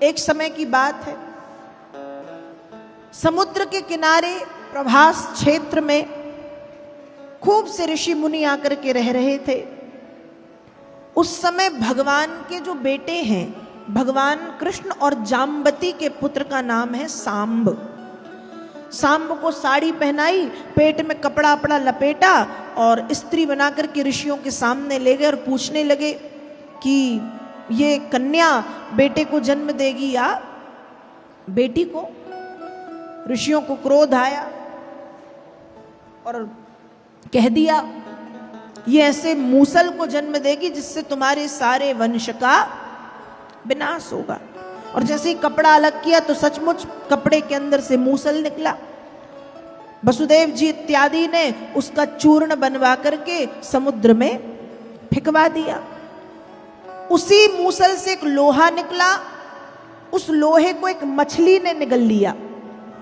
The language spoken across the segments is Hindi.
एक समय की बात है, समुद्र के किनारे प्रभास क्षेत्र में खूब से ऋषि मुनि आकर के रह रहे थे। उस समय भगवान के जो बेटे हैं, भगवान कृष्ण और जाम्बती के पुत्र का नाम है सांब। सांब को साड़ी पहनाई, पेट में कपड़ा अपना लपेटा और स्त्री बनाकर के ऋषियों के सामने ले गए और पूछने लगे कि ये कन्या बेटे को जन्म देगी या बेटी को। ऋषियों को क्रोध आया और कह दिया ये ऐसे मूसल को जन्म देगी जिससे तुम्हारे सारे वंश का विनाश होगा। और जैसे ही कपड़ा अलग किया तो सचमुच कपड़े के अंदर से मूसल निकला। वसुदेव जी इत्यादि ने उसका चूर्ण बनवा करके समुद्र में फेंकवा दिया। उसी मूसल से एक लोहा निकला, उस लोहे को एक मछली ने निगल लिया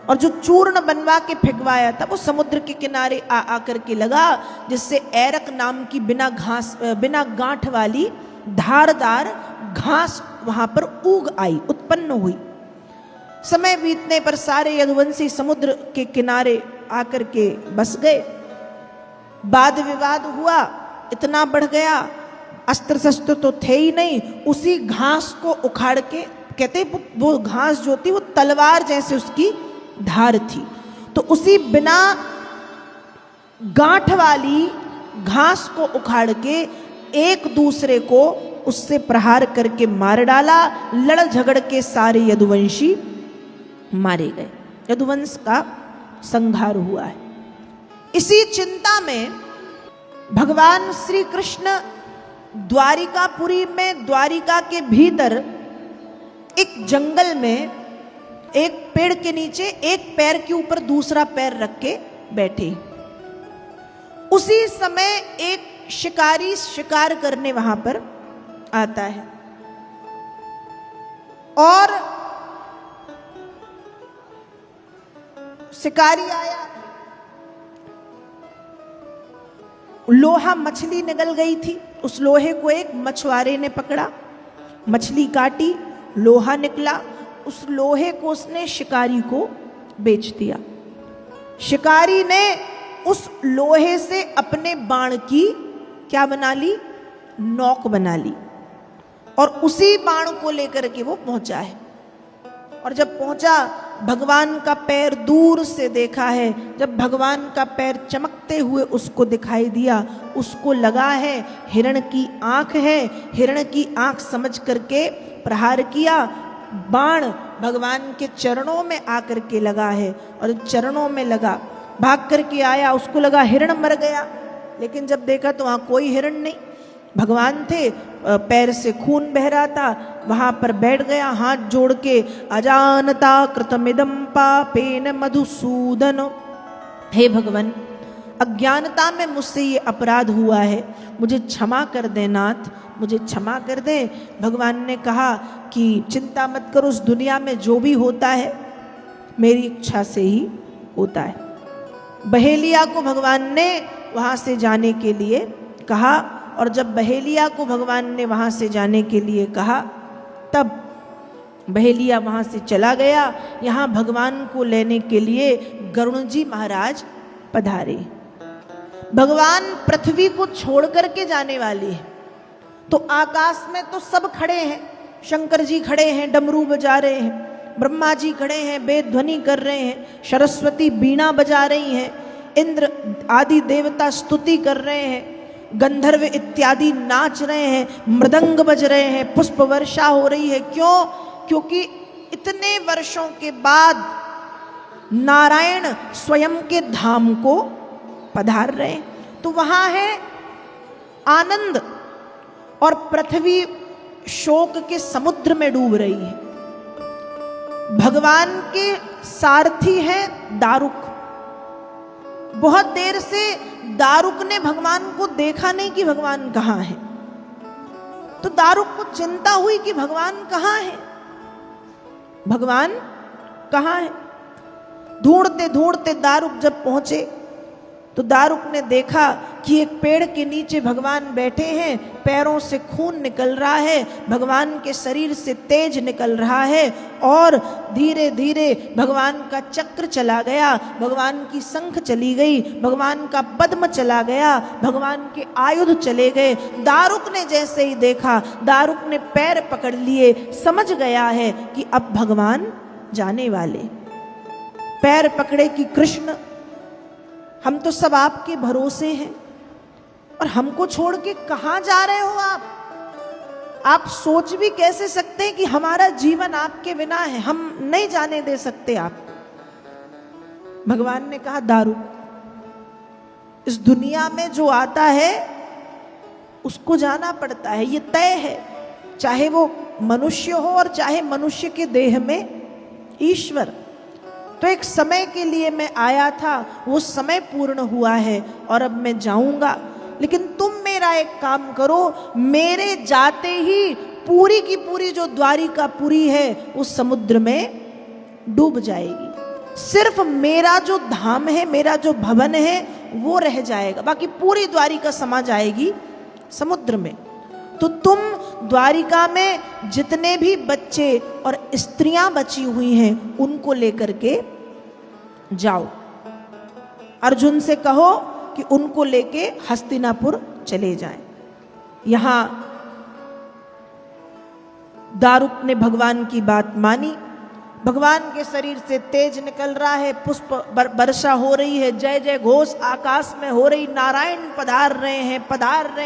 और जो चूर्ण बनवा के फेंकवाया था वो समुद्र के किनारे आकर के लगा, जिससे ऐरक नाम की बिना गांठ वाली धारदार घास वहां पर उग आई, उत्पन्न हुई। समय बीतने पर सारे यदुवंशी समुद्र के किनारे आकर के बस गए। वाद विवाद हुआ, इतना बढ़ गया, अस्त्र शस्त्र तो थे ही नहीं। उसी घास को उखाड़ के, कहते वो घास जो थी वो तलवार जैसे उसकी धार थी, तो उसी बिना गांठ वाली घास को उखाड़ के एक दूसरे को उससे प्रहार करके मार डाला। लड़ झगड़ के सारे यदुवंशी मारे गए, यदुवंश का संहार हुआ है। इसी चिंता में भगवान श्री कृष्ण द्वारिकापुरी में, द्वारिका के भीतर एक जंगल में एक पेड़ के नीचे एक पैर के ऊपर दूसरा पैर रख के बैठे। उसी समय एक शिकारी शिकार करने वहां पर आता है और शिकारी आया, लोहा मछली निगल गई थी, उस लोहे को एक मछुआरे ने पकड़ा, मछली काटी, लोहा निकला, उस लोहे को उसने शिकारी को बेच दिया। शिकारी ने उस लोहे से अपने बाण की क्या बना ली, नोक बना ली और उसी बाण को लेकर के वो पहुंचा है। और जब पहुंचा, भगवान का पैर दूर से देखा है। जब भगवान का पैर चमकते हुए उसको दिखाई दिया, उसको लगा है हिरण की आंख है, हिरण की आंख समझ करके प्रहार किया। बाण भगवान के चरणों में आकर के लगा है और चरणों में लगा, भाग करके आया, उसको लगा हिरण मर गया, लेकिन जब देखा तो वहां कोई हिरण नहीं, भगवान थे, पैर से खून बह रहा था, वहां पर बैठ गया हाथ जोड़ के, अजानता कृतमिदं पापेन मधुसूदन, हे भगवान अज्ञानता में मुझसे ये अपराध हुआ है, मुझे क्षमा कर दे नाथ, मुझे क्षमा कर दे। भगवान ने कहा कि चिंता मत करो, उस दुनिया में जो भी होता है मेरी इच्छा से ही होता है। बहेलिया को भगवान ने वहां से जाने के लिए कहा और जब बहेलिया को भगवान ने वहां से जाने के लिए कहा तब बहेलिया वहां से चला गया। यहाँ भगवान को लेने के लिए गरुण जी महाराज पधारे। भगवान पृथ्वी को छोड़ करके जाने वाले हैं, तो आकाश में तो सब खड़े हैं, शंकर जी खड़े हैं, डमरू बजा रहे हैं, ब्रह्मा जी खड़े हैं, वेद ध्वनि कर रहे हैं, सरस्वती बीणा बजा रही हैं, इंद्र आदि देवता स्तुति कर रहे हैं, गंधर्व इत्यादि नाच रहे हैं, मृदंग बज रहे हैं, पुष्प वर्षा हो रही है। क्यों? क्योंकि इतने वर्षों के बाद नारायण स्वयं के धाम को पधार रहे हैं, तो वहां है आनंद और पृथ्वी शोक के समुद्र में डूब रही है। भगवान के सारथी हैं दारुक। बहुत देर से दारुक ने भगवान को देखा नहीं कि भगवान कहाँ है, तो दारुक को चिंता हुई कि भगवान कहाँ है, भगवान कहाँ है। ढूंढते ढूंढते दारुक जब पहुंचे तो दारुक ने देखा कि एक पेड़ के नीचे भगवान बैठे हैं, पैरों से खून निकल रहा है, भगवान के शरीर से तेज निकल रहा है और धीरे धीरे भगवान का चक्र चला गया, भगवान की शंख चली गई, भगवान का पद्म चला गया, भगवान के आयुध चले गए। दारुक ने जैसे ही देखा, दारुक ने पैर पकड़ लिए, समझ गया है कि अब भगवान जाने वाले। पैर पकड़े कि कृष्ण, हम तो सब आपके भरोसे हैं और हमको छोड़ के कहां जा रहे हो आप सोच भी कैसे सकते हैं कि हमारा जीवन आपके बिना है, हम नहीं जाने दे सकते आप। भगवान ने कहा, दारुक, इस दुनिया में जो आता है उसको जाना पड़ता है, ये तय है, चाहे वो मनुष्य हो और चाहे मनुष्य के देह में ईश्वर। तो एक समय के लिए मैं आया था, वो समय पूर्ण हुआ है और अब मैं जाऊंगा, लेकिन तुम मेरा एक काम करो, मेरे जाते ही पूरी की पूरी जो द्वारिकापुरी है उस समुद्र में डूब जाएगी। सिर्फ मेरा जो धाम है, मेरा जो भवन है वो रह जाएगा, बाकी पूरी द्वारिका समा जाएगी समुद्र में। तो तुम द्वारिका में जितने भी बच्चे और स्त्रियां बची हुई हैं उनको लेकर के जाओ, अर्जुन से कहो कि उनको लेके हस्तिनापुर चले जाएं। यहां दारुक ने भगवान की बात मानी, भगवान के शरीर से तेज निकल रहा है, पुष्प वर्षा हो रही है, जय जय घोष आकाश में हो रही, नारायण पधार रहे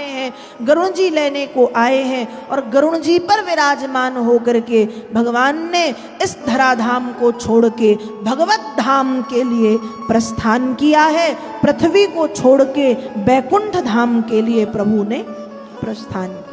हैं, गरुण जी लेने को आए हैं और गरुण जी पर विराजमान होकर के भगवान ने इस धराधाम को छोड़ के भगवत धाम के लिए प्रस्थान किया है। पृथ्वी को छोड़ के बैकुंठ धाम के लिए प्रभु ने प्रस्थान किया।